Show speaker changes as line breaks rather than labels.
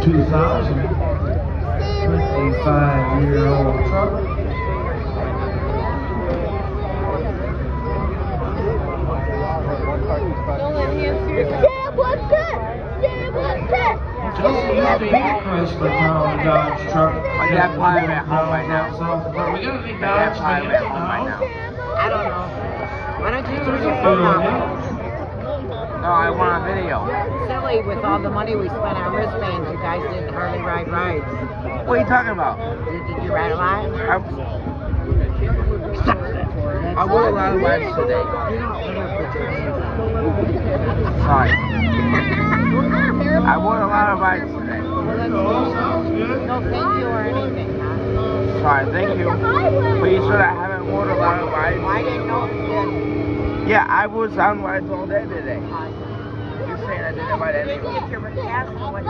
25-year-old truck.
Sam, what's that? Sam, what's that?
Just used to be a Chrysler Town Dodge truck.
My dad probably at home right now.
So, but we got a big
My dad
Dodge
probably
van
at home right now.
I don't know. Why don't you turn your phone off?
No, I want a video.
Silly, with all the money we spent on wristbands, you guys didn't hardly ride rides.
What are you talking about?
Did you ride a lot?
I wore a lot of rides today. Sorry. I wore a lot of rides today.
No thank you or anything, huh?
Sorry, thank you. But you said I haven't worn a lot of rides.
I didn't know you did.
Yeah, I was on rides all day today. You're saying I didn't ride anything.
Get your McCaslin